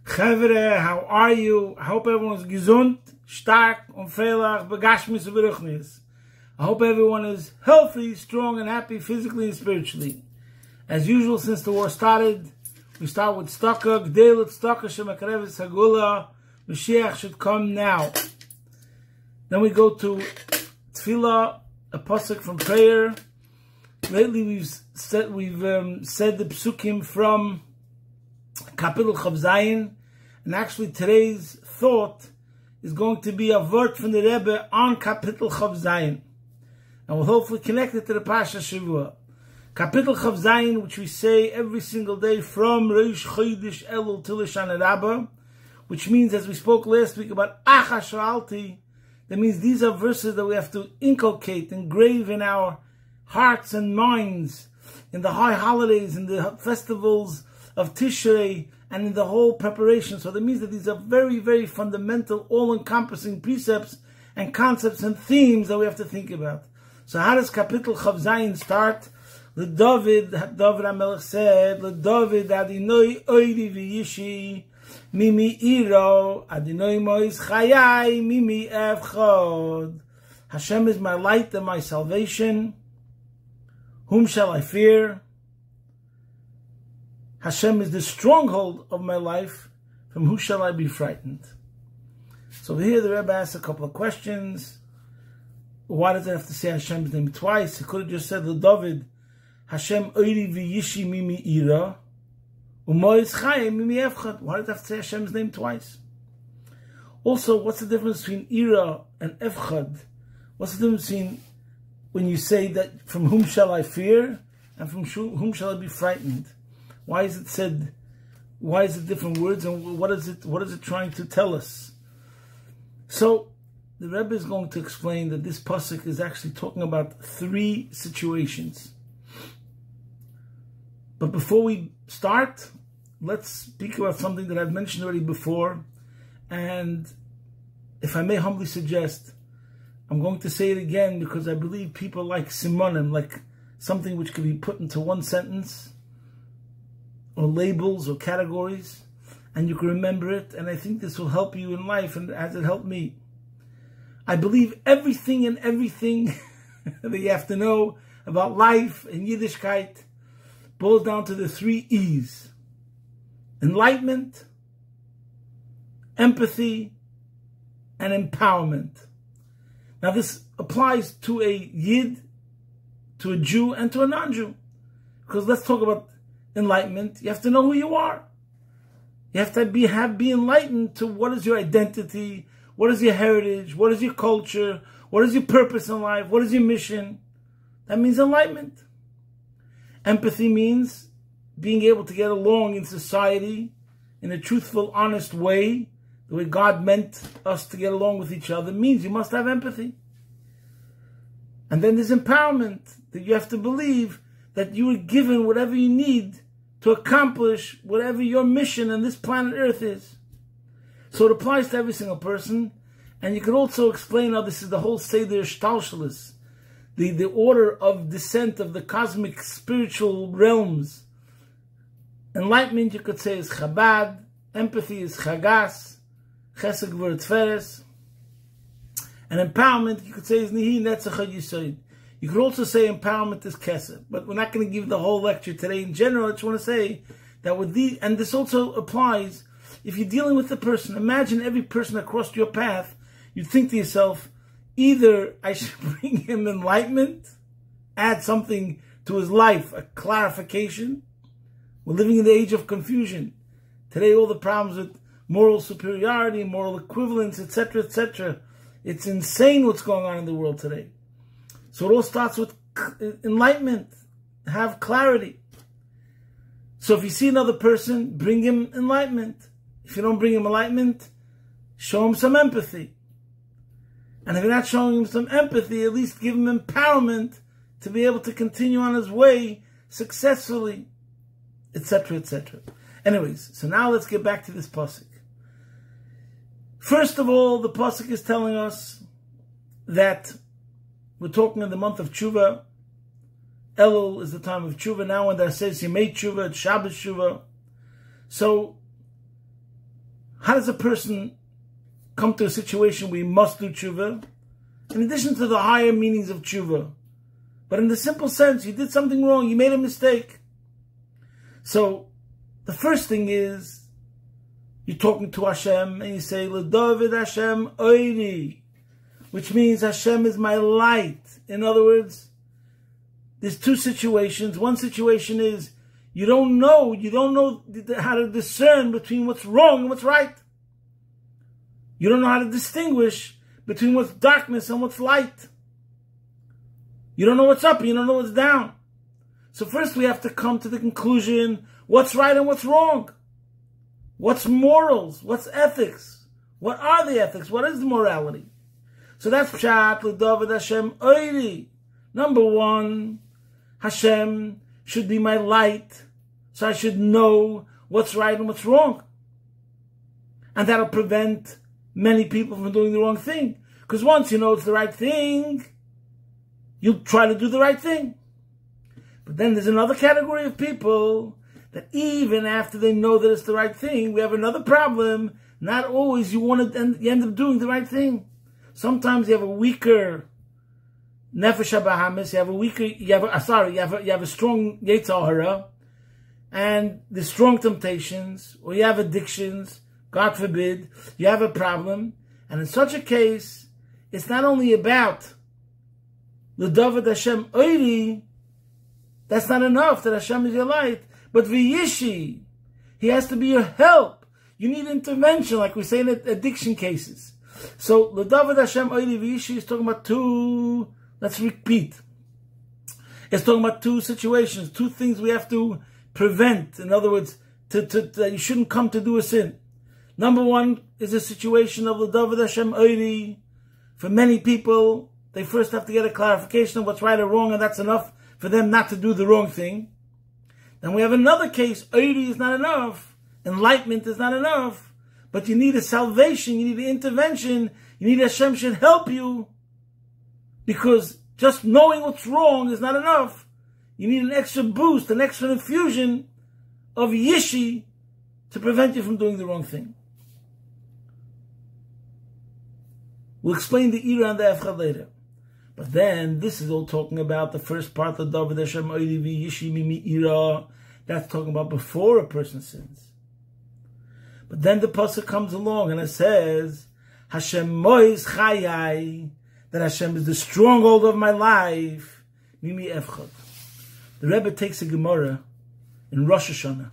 Chavre, how are you? I hope everyone is gesund, stark, und fehlach, begashmis und beruchnis. I hope everyone is healthy, strong, and happy physically and spiritually. As usual, since the war started, we start with Staka, Gdelut, Staka, Shemakarevis, Hagula, Mashiach should come now. Then we go to Tefillah, a pasuk from prayer. Lately we've said the psukim from Kapitel Chav Zayin, and actually today's thought is going to be a word from the Rebbe on Kapitel Chav Zayin, and we'll hopefully connect it to the Pasha Shavua. Kapitel Chav Zayin, which we say every single day from Rosh Chodesh Elul till Shana Rabbah, which means, as we spoke last week about Acha Sha'alti, that means these are verses that we have to inculcate, engrave in our hearts and minds, in the high holidays, in the festivals of Tishrei, and in the whole preparation. So that means that these are very, very fundamental, all-encompassing precepts and concepts and themes that we have to think about. So how does Kapitel Chav Zayin start? David HaMelech said, David Adinoi Oidi V'Yishi Mimi Iro Adinoi Mois Chayai Mimi Evchod. Hashem is my light and my salvation. Whom shall I fear? Hashem is the stronghold of my life. From who shall I be frightened? So here the Rebbe asks a couple of questions. Why does it have to say Hashem's name twice? He could have just said David, Hashem Oiri V'Yishi Mimi Ira, Umois Chayim Mimi Evchad. Why does it have to say Hashem's name twice? Also, what's the difference between Ira and Evchad? What's the difference between when you say that from whom shall I fear and from whom shall I be frightened? Why is it said? Why is it different words, and what is it trying to tell us? So the Rebbe is going to explain that this pasuk is actually talking about three situations. But before we start, let's speak about something that I've mentioned already before, and if I may humbly suggest, I'm going to say it again because I believe people like simonim, like something which can be put into one sentence, or labels or categories, and you can remember it, and I think this will help you in life, and as it helped me. I believe everything that you have to know about life and Yiddishkeit boils down to the three E's: enlightenment, empathy, and empowerment. Now this applies to a Yid, to a Jew, and to a non-Jew. Because let's talk about enlightenment. You have to know who you are. You have to be enlightened to what is your identity, what is your heritage, what is your culture, what is your purpose in life, what is your mission. That means enlightenment. Empathy means being able to get along in society in a truthful, honest way, the way God meant us to get along with each other. Means you must have empathy. And then there's empowerment, that you have to believe that you are given whatever you need to accomplish whatever your mission on this planet Earth is. So it applies to every single person. And you could also explain how this is the whole Seder Shtalshalis, the order of descent of the cosmic spiritual realms. Enlightenment, you could say, is Chabad. Empathy is Chagas. Chesed Gvur Tferes. And empowerment, you could say, is Nihi Netzach Yisoid. You could also say empowerment is Kesed. But we're not going to give the whole lecture today. In general, I just want to say that with these, and this also applies, if you're dealing with a person, imagine every person that crossed your path, you'd think to yourself, either I should bring him enlightenment, add something to his life, a clarification. We're living in the age of confusion. Today, all the problems with moral superiority, moral equivalence, etc., etc. It's insane what's going on in the world today. So it all starts with enlightenment. Have clarity. So if you see another person, bring him enlightenment. If you don't bring him enlightenment, show him some empathy. And if you're not showing him some empathy, at least give him empowerment to be able to continue on his way successfully, etc., etc. Anyways, so now let's get back to this pasuk. First of all, the pasuk is telling us that we're talking in the month of Tshuva. Elul is the time of Tshuva. Now when that says Yemei Tshuva, it's Shabbos Tshuva. So how does a person come to a situation where he must do tshuva? In addition to the higher meanings of tshuva. But in the simple sense, you did something wrong, you made a mistake. So, the first thing is, you're talking to Hashem, and you say, L'David Hashem Oiri, which means Hashem is my light. In other words, there's two situations. One situation is, you don't know how to discern between what's wrong and what's right. You don't know how to distinguish between what's darkness and what's light. You don't know what's up, you don't know what's down. So first we have to come to the conclusion, what's right and what's wrong? What's morals? What's ethics? What are the ethics? What is the morality? So that's Pshat, L'David Hashem Oiri. Number one, Hashem should be my light, so I should know what's right and what's wrong. And that'll prevent many people from doing the wrong thing. Because once you know it's the right thing, you'll try to do the right thing. But then there's another category of people that even after they know that it's the right thing, we have another problem. Not always you end up doing the right thing. Sometimes you have a weaker nefesh habahamis, you have a strong yetzer hara, and the strong temptations, or you have addictions, God forbid, you have a problem, and in such a case, it's not only about L'David Hashem Oiri, that's not enough that Hashem is your light, but V'yishi, He has to be your help. You need intervention, like we say in addiction cases. So L'David Hashem Oiri V'yishi is talking about two, let's repeat. It's talking about two situations, two things we have to prevent. In other words, that you shouldn't come to do a sin. Number one is a situation of L'David Hashem Oiri. For many people, they first have to get a clarification of what's right or wrong, and that's enough for them not to do the wrong thing. Then we have another case, Oiri is not enough, enlightenment is not enough, but you need a salvation, you need an intervention, you need Hashem should help you, because just knowing what's wrong is not enough. You need an extra boost, an extra infusion of Yishi to prevent you from doing the wrong thing. We'll explain the Ira and the Efcha later. But then, this is all talking about the first part of David Hashem Oiri V'yishi Mimi Ira. That's talking about before a person sins. But then the pasuk comes along and it says, Hashem Mois Chayai, that Hashem is the stronghold of my life. Mimi Efchad. The Rebbe takes a Gemara in Rosh Hashanah,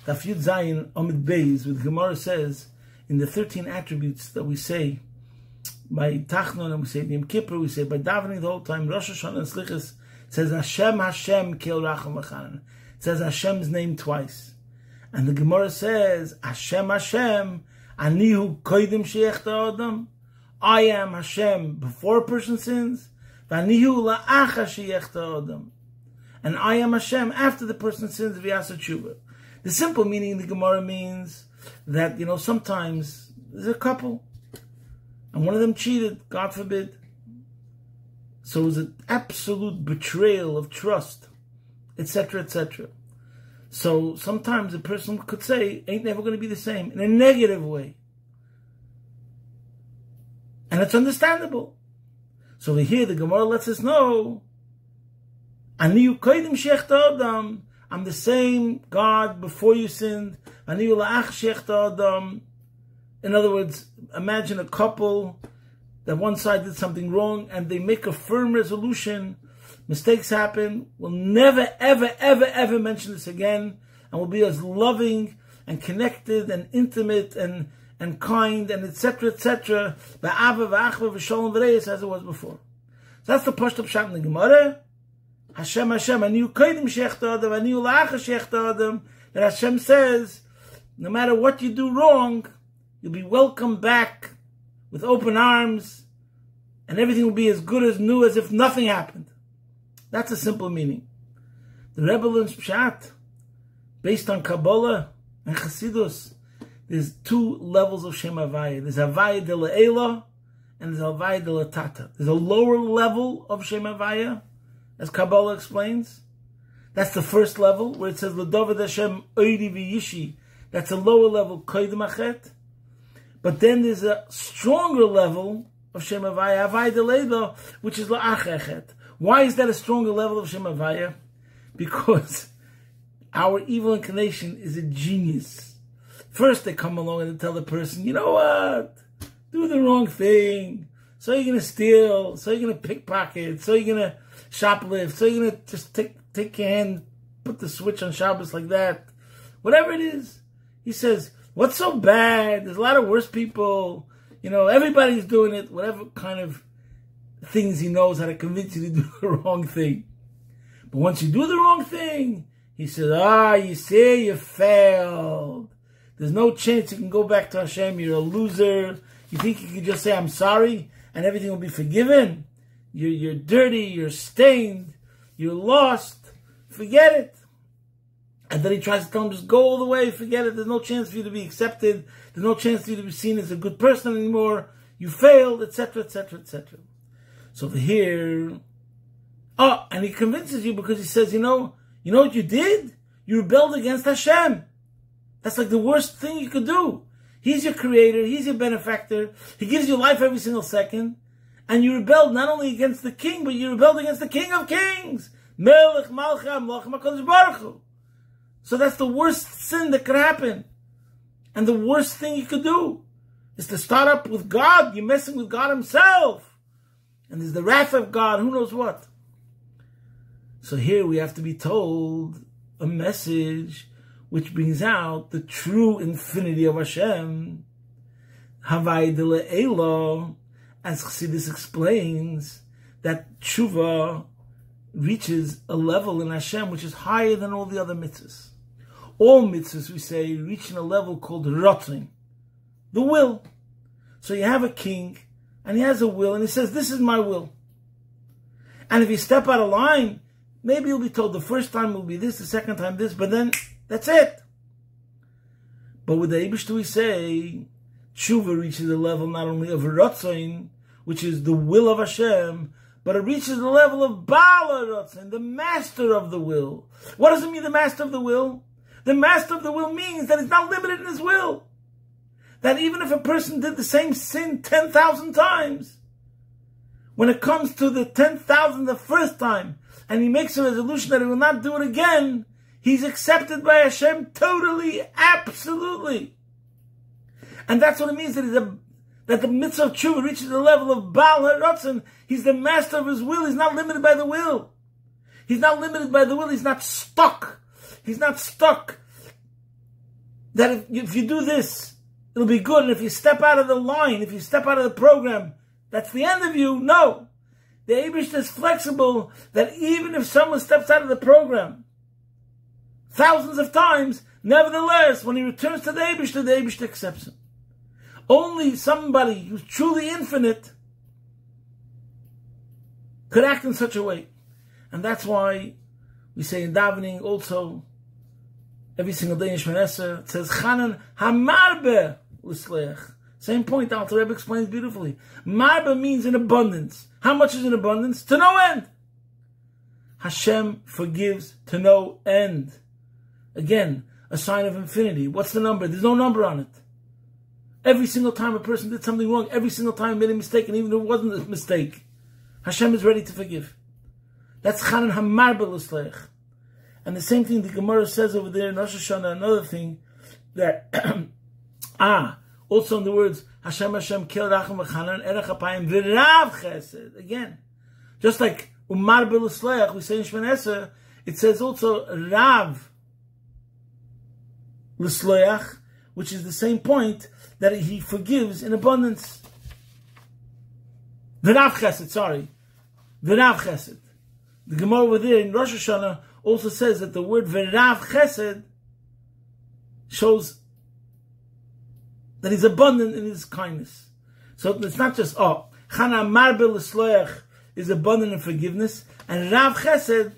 Daf Yud Zayin Amid Beis, where the Gemara says, in the 13 attributes that we say, by Tachnon, and we say in Kippur, we say by davening the whole time, Rosh Hashanah and Slichas, it says Hashem, Hashem, Kel Racham V'Chanan. It says Hashem's name twice. And the Gemara says, Hashem, Hashem, Anihu Koidim Sheyechta Adam. I am Hashem before a person sins, V'anihu La'acha Sheyechta Adam. And I am Hashem after the person sins, V'yasa Tshuva. The simple meaning in the Gemara means that, sometimes there's a couple, and one of them cheated, God forbid. So it was an absolute betrayal of trust, etc., etc. So sometimes a person could say, ain't never going to be the same, in a negative way. And it's understandable. So we hear the Gemara lets us know, I'm the same God before you sinned. In other words, imagine a couple that one side did something wrong and they make a firm resolution. Mistakes happen. We'll never, ever, ever, ever mention this again. And we'll be as loving and connected and intimate and kind and etc. etc. as it was before. So that's the Pashto Pshat in the Gemara. Hashem, Hashem, aniu koidim shechta adam, aniu la'acha shechta adam. That Hashem says, no matter what you do wrong, you'll be welcomed back with open arms, and everything will be as good as new as if nothing happened. That's a simple meaning. The Rebbe learns Pshat, based on Kabbalah and Chassidus. There's two levels of Shem Havaya. There's Havaya de Le'ela, and there's Havaya de Le'tata. There's a lower level of Shem Havaya, as Kabbalah explains. That's the first level, where it says, L'David Hashem Oiri V'yishi. That's a lower level, Koydem Achet. But then there's a stronger level of Shem Havaya, Havaya Deleido, which is La'achechet. Why is that a stronger level of Shem Havaya? Because our evil inclination is a genius. First they come along and they tell the person, you know what? Do the wrong thing. So you're going to steal. So you're going to pickpocket. So you're going to shoplift. So you're going to just take your hand, put the switch on Shabbos like that. Whatever it is. He says, what's so bad? There's a lot of worse people. You know, everybody's doing it. Whatever kind of things he knows how to convince you to do the wrong thing. But once you do the wrong thing, he says, you see, you failed. There's no chance you can go back to Hashem. You're a loser. You think you can just say, I'm sorry, and everything will be forgiven? You're dirty. You're stained. You're lost. Forget it. And then he tries to tell him, just go all the way. Forget it. There's no chance for you to be accepted. There's no chance for you to be seen as a good person anymore. You failed, etc., etc., etc. So over here, and he convinces you because he says, you know what you did? You rebelled against Hashem. That's like the worst thing you could do. He's your creator. He's your benefactor. He gives you life every single second. And you rebelled not only against the king, but you rebelled against the King of Kings. Melech Malchei Amlachim HaKadosh Baruch Hu. So that's the worst sin that could happen. And the worst thing you could do is to start up with God. You're messing with God himself. And there's the wrath of God. Who knows what? So here we have to be told a message which brings out the true infinity of Hashem. Havai de le'elo, as Chassidus explains, that tshuva reaches a level in Hashem which is higher than all the other mitzvahs. All mitzvahs, we say, reach in a level called rotzin, the will. So you have a king, and he has a will, and he says, this is my will. And if you step out of line, maybe you'll be told the first time will be this, the second time this, but then that's it. But with the Eibishter we say, tshuva reaches a level not only of rotzin, which is the will of Hashem, but it reaches the level of Baal HaRotzin, the master of the will. What does it mean, the master of the will? The master of the will means that he's not limited in his will. That even if a person did the same sin 10,000 times, when it comes to the 10,000th the first time, and he makes a resolution that he will not do it again, he's accepted by Hashem totally, absolutely. And that's what it means that the mitzvah of tshuva reaches the level of Baal HaRotzin. He's the master of his will. He's not limited by the will. He's not limited by the will. He's not stuck. He's not stuck. That if you do this, it'll be good. And if you step out of the line, if you step out of the program, that's the end of you. No. The Eibishter is flexible that even if someone steps out of the program thousands of times, nevertheless, when he returns to the Eibishter accepts him. Only somebody who's truly infinite could act in such a way. And that's why we say in davening also, every single day in Shemon Esrei, it says, Chanan hamarbe l'sleach. Same point, Alter Rebbe explains beautifully. Marbe means in abundance. How much is in abundance? To no end. Hashem forgives to no end. Again, a sign of infinity. What's the number? There's no number on it. Every single time a person did something wrong, every single time he made a mistake, and even if it wasn't a mistake, Hashem is ready to forgive. That's Chanan hamarbe l'sleich. And the same thing the Gemara says over there in Rosh Hashanah, another thing, that, also in the words, Hashem kel racham v'chanan erech apayim v'rav chesed. Again, just like umar b'lusleach, we say in Shemon Esrei, it says also rav l'sleach, which is the same point, that he forgives in abundance. V'rav chesed, v'rav chesed. The Gemara over there in Rosh Hashanah also says that the word v'rav chesed shows that he's abundant in his kindness. So it's not just, Chana marbe l'sloach is abundant in forgiveness, and Rav Chesed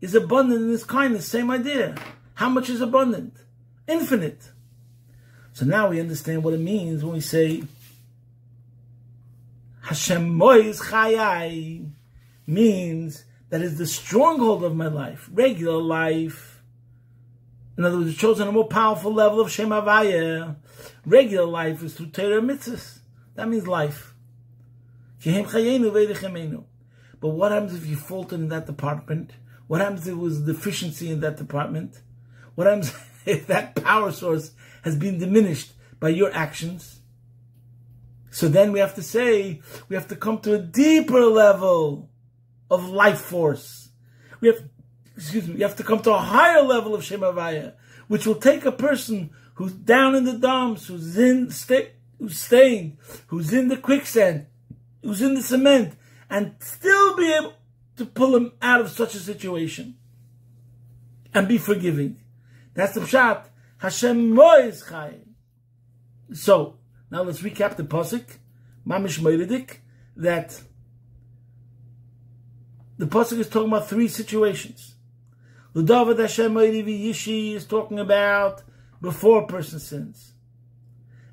is abundant in his kindness. Same idea. How much is abundant? Infinite. So now we understand what it means when we say, Hashem moiz chayai, means that is the stronghold of my life, regular life. In other words, it shows on a more powerful level of Shem Havaya. Regular life is through Torah mitzvahs. That means life. But what happens if you faltered in that department? What happens if there was a deficiency in that department? What happens if that power source has been diminished by your actions? So then we have to say, we have to come to a deeper level of life force. We have to come to a higher level of Shem Havaya, which will take a person who's down in the dumps, who's stained, who's in the quicksand, who's in the cement, and still be able to pull him out of such a situation and be forgiving. That's the pshat. Hashem moiz chai. So now let's recap the pasuk, mamish moiridik, that the pasuk is talking about three situations. The David Hashem moirivi yishi is talking about before a person sins,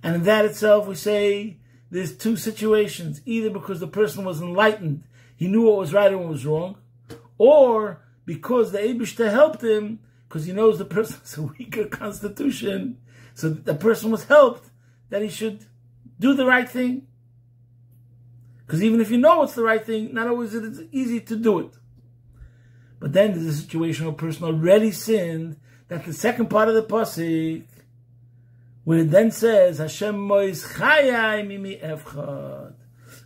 and in that itself we say there's two situations: either because the person was enlightened, he knew what was right and what was wrong, or because the Eibishter helped him, because he knows the person has a weaker constitution, so the person was helped that he should do the right thing. Because even if you know it's the right thing, not always is it easy to do it. But then there's a situation where a person already sinned. That's the second part of the pasuk, where it then says, Hashem moiz chayai mimi evchad.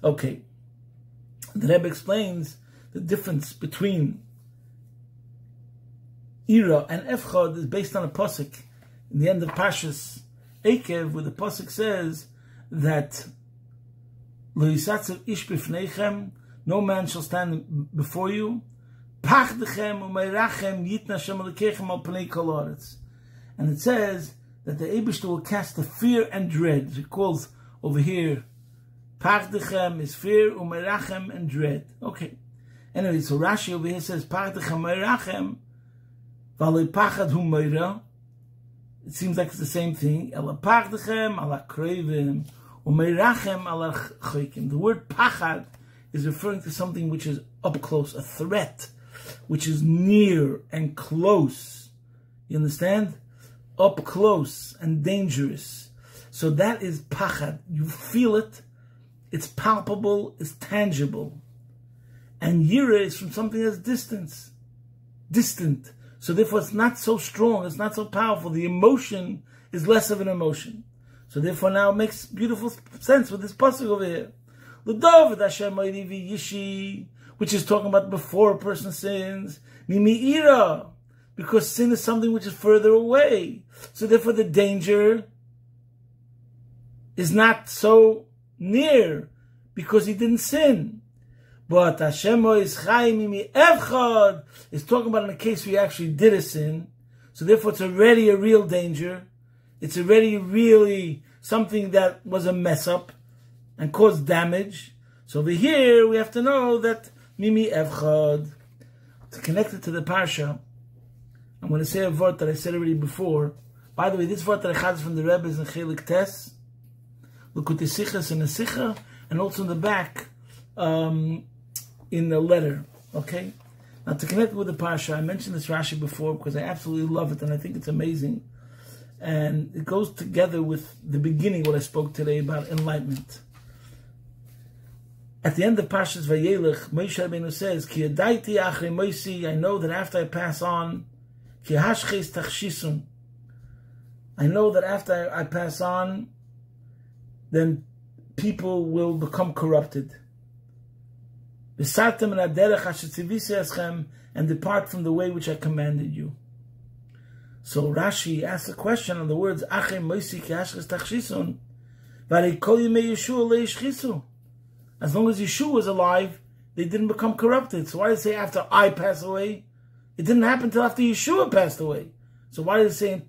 Okay. The Rebbe explains the difference between Ira and Evchad is based on a pasuk in the end of Pashas Eikev, where the pasuk says that Lo yisatzev ish b'fneichem, no man shall stand before you. Pachdechem u'meirachem yitna Hashem Elokeichem al pnei kol haaretz. And it says that the Eibishter will cast the fear and dread. It calls over here, Pachdechem is fear, u'meirachem and dread. Okay. Anyway, so Rashi over here says, Pachdechem meirachem, v'aloi pachad hu meira. It seems like it's the same thing. Ela pachdechem ala krevim, u'meirachem ala choikim. The word pachad is referring to something which is up close, a threat, which is near and close. You understand? Up close and dangerous. So that is pachad. You feel it. It's palpable. It's tangible. And yira is from something that's distant. So therefore it's not so strong. It's not so powerful. The emotion is less of an emotion. So therefore now it makes beautiful sense with this pasuk over here. L'David Hashem Oirivi Yishi, which is talking about before a person sins. Mimi ira, because sin is something which is further away. So therefore the danger is not so near because he didn't sin. But Hashem is Chai Mimi Evchad is talking about in a case where he actually did a sin. So therefore it's already a real danger. It's already really something that was a mess up and caused damage. So over here we have to know that Mimi Evchad. To connect it to the Parsha, I'm going to say a word that I said already before. By the way, this word that I had from the Rebbe is in Chelik Tes, L'Kutei Sichos in the Sicha, and also in the back in the letter. Okay? Now to connect with the Parsha, I mentioned this Rashi before because I absolutely love it and I think it's amazing. And it goes together with the beginning, what I spoke today about enlightenment. At the end of Parshas Vayelech, Moshe Rabbeinu says, Ki yadaiti achrei Moisi, I know that after I pass on, Ki hashches tachshisun, I know that after I pass on, then people will become corrupted. V'sartem en haderech asher tzivisi eschem, and depart from the way which I commanded you. So Rashi asks a question on the words, Achrei Moisi ki hashches tachshisun, v'arei kol yimei Yeshua lo yishchisu. As long as Yeshua was alive, they didn't become corrupted. So why did it say after I pass away? It didn't happen until after Yeshua passed away. So why did it say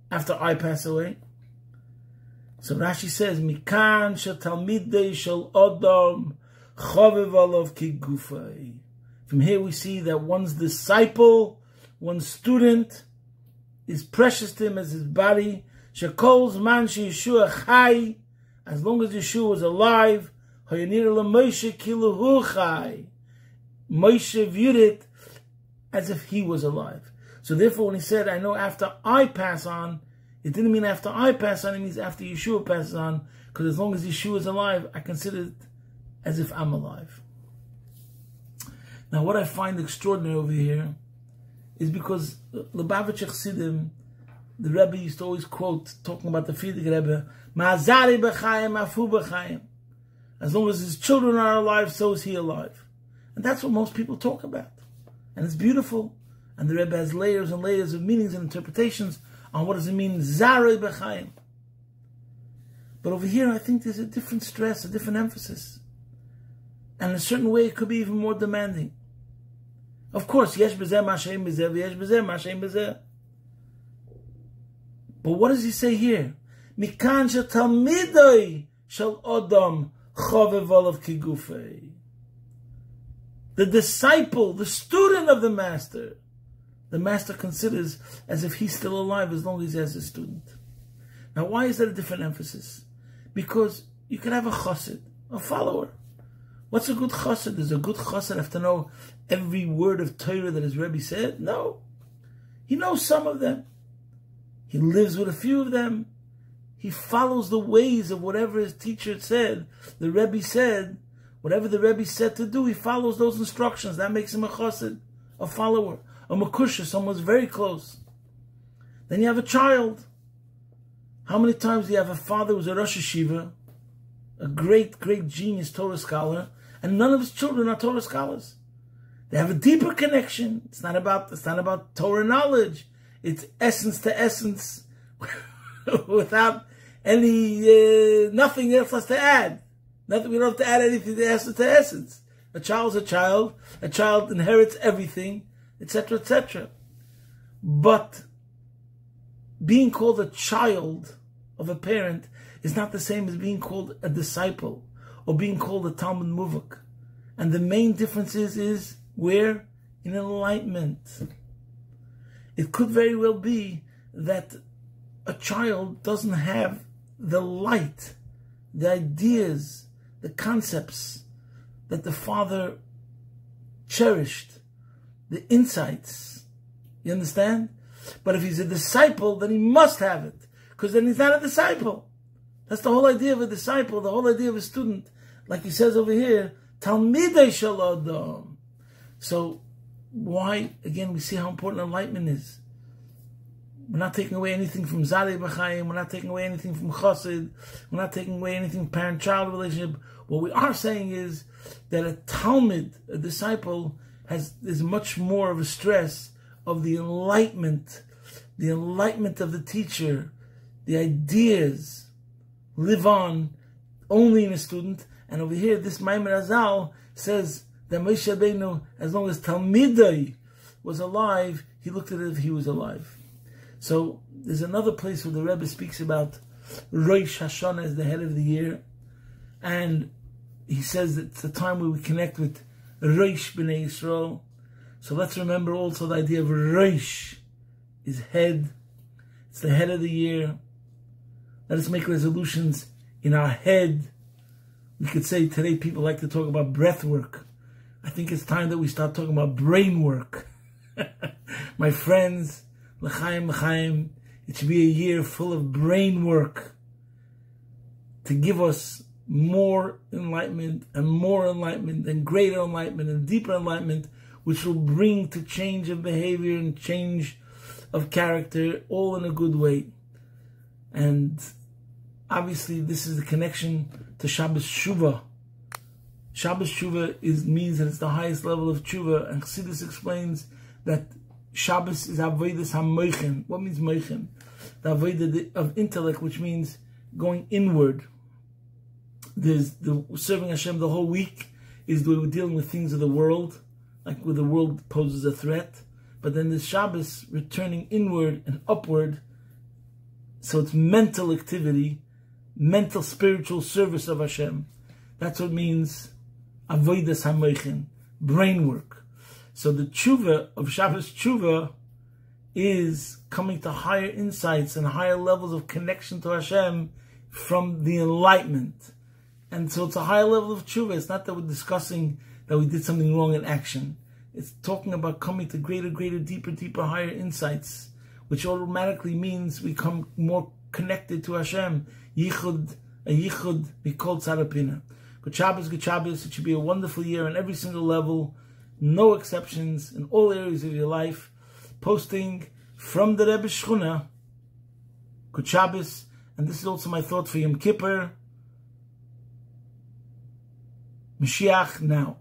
after I pass away? So Rashi says, Mikan shel talmidei shel odom chovev alav ki gufay. From here we see that one's disciple, one's student, is precious to him as his body. Shekol zman she Yeshua chai, as long as Yeshua was alive, Moshe viewed it as if he was alive. So therefore when he said, I know after I pass on, It didn't mean after I pass on, it means after Yeshua passes on, because as long as Yeshua is alive, I consider it as if I'm alive. Now, what I find extraordinary over here is because Lubavitcher Chassidim, the Rebbe used to always quote, talking about the Frierdiker Rebbe, Ma'azari b'chaim, afu b'chaim. As long as his children are alive, so is he alive. And that's what most people talk about. And it's beautiful. And the Rebbe has layers and layers of meanings and interpretations on what does it mean, Zarei b'chaim. But over here, I think there's a different stress, a different emphasis. And in a certain way, it could be even more demanding. Of course, yesh b'zeh ma'ashem b'zeh, yesh b'zeh ma'ashem b'zeh. But what does he say here? Mikan shetalmidoi shel odom chovev olav kigufei. The disciple, the student of the master considers as if he's still alive as long as he has a student. Now, why is that a different emphasis? Because you can have a chassid, a follower. What's a good chassid? Does a good chassid have to know every word of Torah that his Rebbe said? No. He knows some of them. He lives with a few of them. He follows the ways of whatever his teacher said. The Rebbe said, whatever the Rebbe said to do, he follows those instructions. That makes him a chassid, a follower, a makusha, someone's very close. Then you have a child. How many times do you have a father who's a Rosh Yeshiva, a great, great genius Torah scholar, and none of his children are Torah scholars? They have a deeper connection. It's not about Torah knowledge. It's essence to essence, without any nothing else has to add. Nothing. We don't have to add anything to essence to essence. A child's a child. A child inherits everything, etc., etc. But being called a child of a parent is not the same as being called a disciple or being called a Talmud Muvak. And the main difference is where? In enlightenment. It could very well be that a child doesn't have the light, the ideas, the concepts that the father cherished, the insights. You understand? But if he's a disciple, then he must have it, because then he's not a disciple. That's the whole idea of a disciple, the whole idea of a student. Like he says over here, Talmidei shel Adam. So why, again, we see how important enlightenment is. We're not taking away anything from Zarei b'chaim. We're not taking away anything from Chassid. We're not taking away anything from parent-child relationship. What we are saying is that a Talmud, a disciple, is much more of a stress of the enlightenment of the teacher. The ideas live on only in a student. And over here, this Maimon Azal says that Moshe Rabbeinu, as long as Talmidai was alive, he looked at it as if he was alive. So there's another place where the Rebbe speaks about Rosh Hashanah as the head of the year, and he says that it's the time where we connect with Rosh B'nai Yisrael. So let's remember also the idea of Rosh is head. It's the head of the year. Let us make resolutions in our head. We could say today people like to talk about breath work. I think it's time that we start talking about brain work. My friends, L'chaim, L'chaim, it should be a year full of brain work to give us more enlightenment and greater enlightenment and deeper enlightenment, which will bring to change of behavior and change of character, all in a good way. And obviously this is the connection to Shabbos Shuvah. Shabbos Shuvah means that it's the highest level of Shuvah, and Chassidus explains that Shabbos is Avodas HaMoichen. What means Moichen? The Avodah of intellect, which means going inward. There's the serving Hashem the whole week is we're dealing with things of the world, like where the world poses a threat. But then there's Shabbos returning inward and upward. So it's mental activity, mental spiritual service of Hashem. That's what means Avodas HaMoichen, brain work. So the tshuva of Shabbos tshuva is coming to higher insights and higher levels of connection to Hashem from the enlightenment. And so it's a higher level of tshuva. It's not that we're discussing that we did something wrong in action. It's talking about coming to greater, deeper, higher insights which automatically means we come more connected to Hashem. Yichud, a yichud, mikol tzarapina. Good Shabbos, good Shabbos. It should be a wonderful year on every single level, no exceptions, in all areas of your life. Posting from the Rebbe Shchuna, good Shabbos, and this is also my thought for Yom Kippur. Mashiach now.